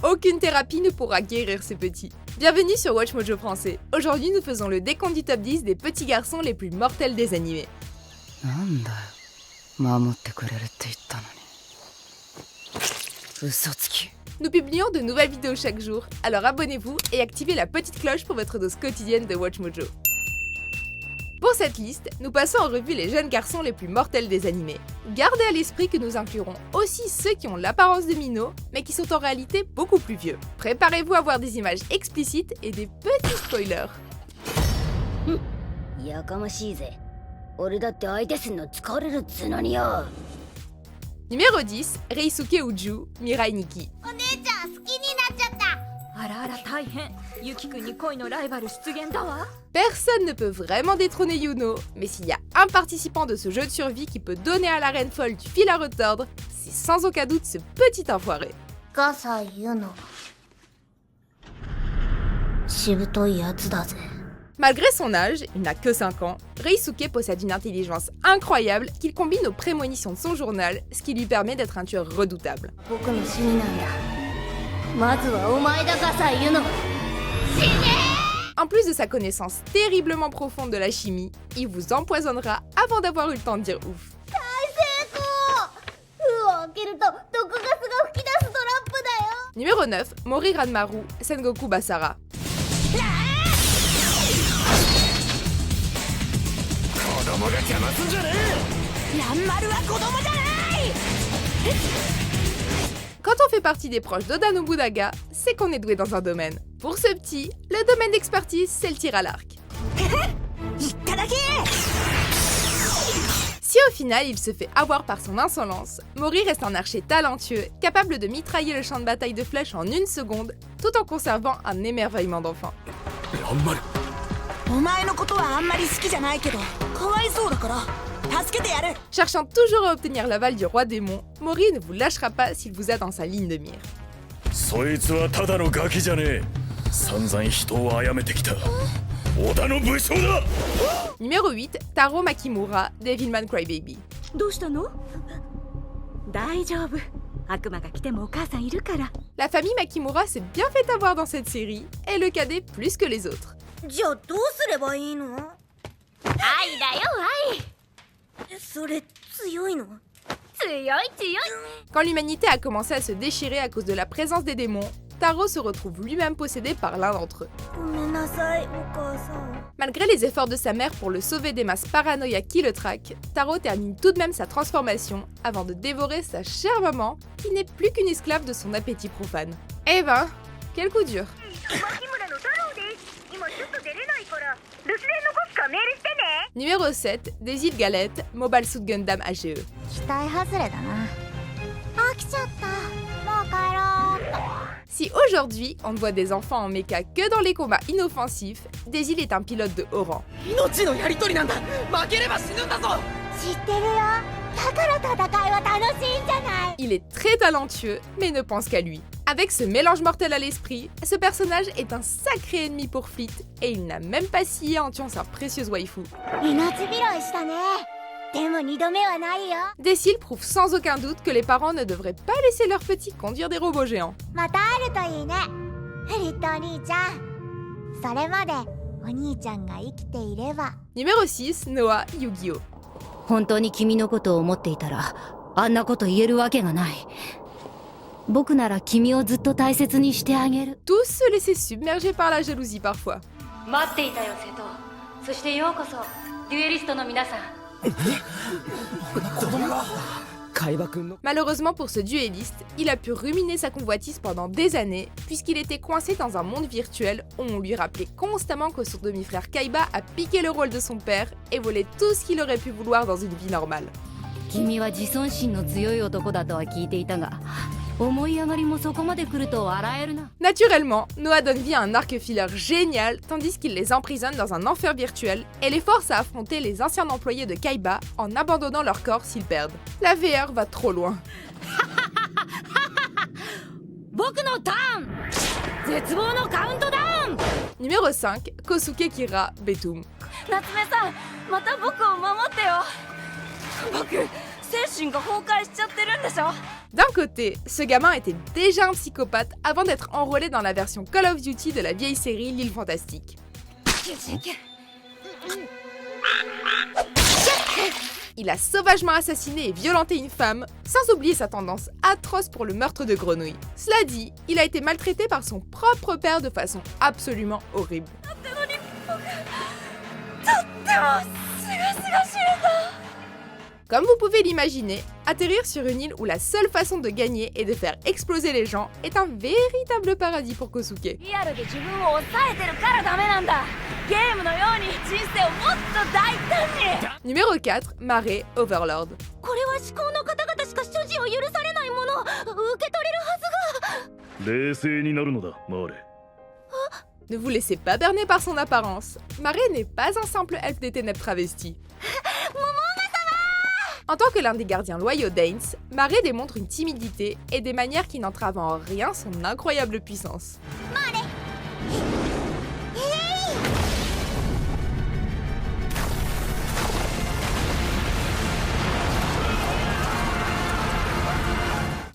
Aucune thérapie ne pourra guérir ces petits. Bienvenue sur Watch Mojo français. Aujourd'hui, nous faisons le décompte du top 10 des petits garçons les plus mortels des animés. Nous publions de nouvelles vidéos chaque jour, alors abonnez-vous et activez la petite cloche pour votre dose quotidienne de Watch Mojo. Pour cette liste, nous passons en revue les jeunes garçons les plus mortels des animés. Gardez à l'esprit que nous inclurons aussi ceux qui ont l'apparence de minots, mais qui sont en réalité beaucoup plus vieux. Préparez-vous à voir des images explicites et des petits spoilers. Numéro 10, Reisuke Uju, Mirai Nikki. Personne ne peut vraiment détrôner Yuno, mais s'il y a un participant de ce jeu de survie qui peut donner à la reine folle du fil à retordre, c'est sans aucun doute ce petit enfoiré. Malgré son âge, il n'a que 5 ans, Reisuke possède une intelligence incroyable qu'il combine aux prémonitions de son journal, ce qui lui permet d'être un tueur redoutable. En plus de sa connaissance terriblement profonde de la chimie, il vous empoisonnera avant d'avoir eu le temps de dire ouf. Numéro 9, Mori Ranmaru, Sengoku Basara. Quand on fait partie des proches d'Oda Nobunaga, c'est qu'on est doué dans un domaine. Pour ce petit, le domaine d'expertise, c'est le tir à l'arc. Si au final il se fait avoir par son insolence, Mori reste un archer talentueux, capable de mitrailler le champ de bataille de flèches en 1 seconde, tout en conservant un émerveillement d'enfant. Cherchant toujours à obtenir l'aval du roi démon, Mori ne vous lâchera pas s'il vous a dans sa ligne de mire. Numéro 8, Taro Makimura, Devilman Crybaby. La famille Makimura s'est bien fait avoir dans cette série, et le cadet plus que les autres. Quand l'humanité a commencé à se déchirer à cause de la présence des démons, Taro se retrouve lui-même possédé par l'un d'entre eux. Malgré les efforts de sa mère pour le sauver des masses paranoïaques qui le traquent, Taro termine tout de même sa transformation avant de dévorer sa chère maman, qui n'est plus qu'une esclave de son appétit profane. Eh ben, quel coup dur! Numéro 7, Daisy Galette, Mobile Suit Gundam AGE. Si aujourd'hui on ne voit des enfants en mecha que dans les combats inoffensifs, Daisy est un pilote de haut rang. Il est très talentueux, mais ne pense qu'à lui. Avec ce mélange mortel à l'esprit, ce personnage est un sacré ennemi pour Fleet, et il n'a même pas scié en tuant sa précieuse waifu. Decil prouve sans aucun doute que les parents ne devraient pas laisser leurs petits conduire des robots géants. Numéro 6, Noah, Yu-Gi-Oh! Tous se laisser submerger par la jalousie parfois. Malheureusement pour ce duelliste, il a pu ruminer sa convoitise pendant des années, puisqu'il était coincé dans un monde virtuel où on lui rappelait constamment que son demi-frère Kaiba a piqué le rôle de son père et volé tout ce qu'il aurait pu vouloir dans une vie normale. Naturellement, Noah donne vie à un arc-fileur génial, tandis qu'il les emprisonne dans un enfer virtuel et les force à affronter les anciens employés de Kaiba en abandonnant leur corps s'ils perdent. La VR va trop loin. Numéro 5, Kosuke Kira, Betum. D'un côté, ce gamin était déjà un psychopathe avant d'être enrôlé dans la version Call of Duty de la vieille série L'île fantastique. Il a sauvagement assassiné et violenté une femme, sans oublier sa tendance atroce pour le meurtre de grenouilles. Cela dit, il a été maltraité par son propre père de façon absolument horrible. Comme vous pouvez l'imaginer, atterrir sur une île où la seule façon de gagner est de faire exploser les gens est un véritable paradis pour Kosuke. Numéro 4, Mare Overlord. Ne vous laissez pas berner par son apparence. Mare n'est pas un simple elfe des ténèbres travesti. En tant que l'un des gardiens loyaux d'Ains, Mare démontre une timidité et des manières qui n'entravent en rien son incroyable puissance.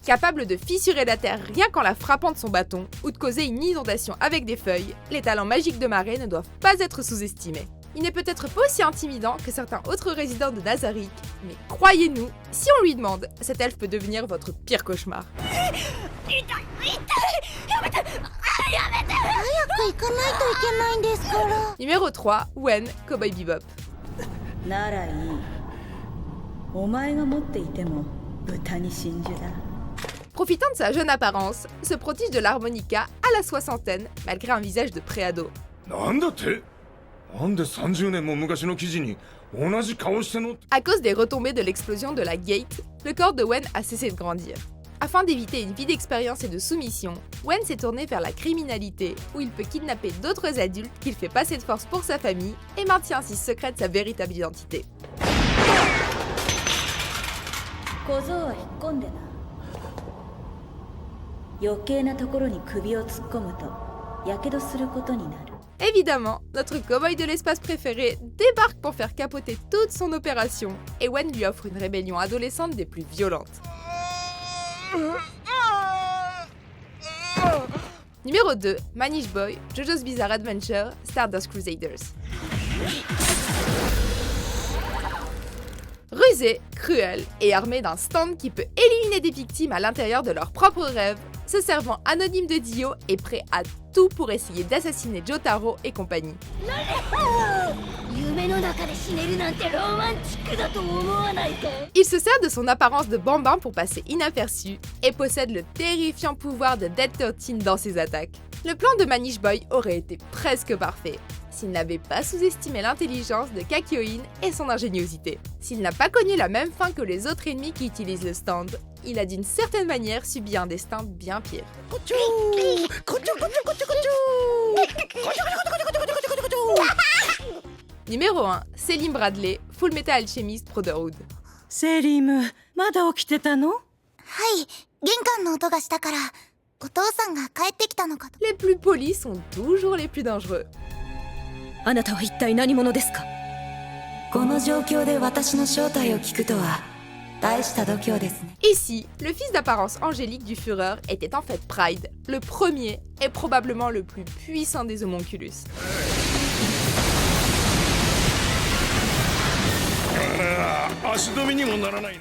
Capable de fissurer la terre rien qu'en la frappant de son bâton, ou de causer une inondation avec des feuilles, les talents magiques de Mare ne doivent pas être sous-estimés. Il n'est peut-être pas aussi intimidant que certains autres résidents de Nazarick, mais croyez-nous, si on lui demande, cet elfe peut devenir votre pire cauchemar. Numéro 3, Wen, Cowboy Bebop. Profitant de sa jeune apparence, se prodige de l'harmonica à la soixantaine, malgré un visage de préado. À cause des retombées de l'explosion de la Gate, le corps de Wen a cessé de grandir. Afin d'éviter une vie d'expérience et de soumission, Wen s'est tourné vers la criminalité, où il peut kidnapper d'autres adultes qu'il fait passer de force pour sa famille et maintient ainsi secrète sa véritable identité. Évidemment, notre cow-boy de l'espace préféré débarque pour faire capoter toute son opération, et Wen lui offre une rébellion adolescente des plus violentes. Numéro 2, Manish Boy, JoJo's Bizarre Adventure, Stardust Crusaders. Rusé, cruel et armé d'un stand qui peut éliminer des victimes à l'intérieur de leurs propres rêves, ce servant anonyme de Dio est prêt à tout pour essayer d'assassiner Jotaro et compagnie. Il se sert de son apparence de bambin pour passer inaperçu et possède le terrifiant pouvoir de Dead 13 dans ses attaques. Le plan de Manish Boy aurait été presque parfait s'il n'avait pas sous-estimé l'intelligence de Kakyoin et son ingéniosité. S'il n'a pas connu la même fin que les autres ennemis qui utilisent le stand, il a d'une certaine manière subi un destin bien pire. Numéro 1, Selim Bradley, Full Metal Alchemist Brotherhood. Selim, まだ起きてたの？はい、玄関の音がしたから、お父さんが帰ってきたのかと。 Les plus polis sont toujours les plus dangereux. あなたは一体何者ですか？この状況で私の正体を聞くとは大した度胸ですね。 Ici, le fils d'apparence angélique du Führer était en fait Pride, le premier et probablement le plus puissant des homonculus.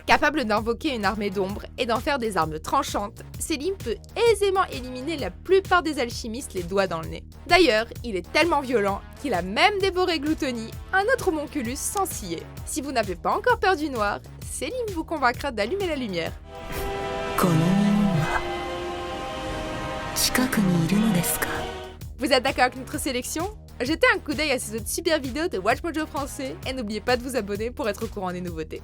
Capable d'invoquer une armée d'ombre et d'en faire des armes tranchantes, Selim peut aisément éliminer la plupart des alchimistes les doigts dans le nez. D'ailleurs, il est tellement violent qu'il a même dévoré Gluttony, un autre homonculus sans scier. Si vous n'avez pas encore peur du noir, Selim vous convaincra d'allumer la lumière. Vous êtes d'accord avec notre sélection? Jetez un coup d'œil à ces autres super vidéos de WatchMojo français et n'oubliez pas de vous abonner pour être au courant des nouveautés.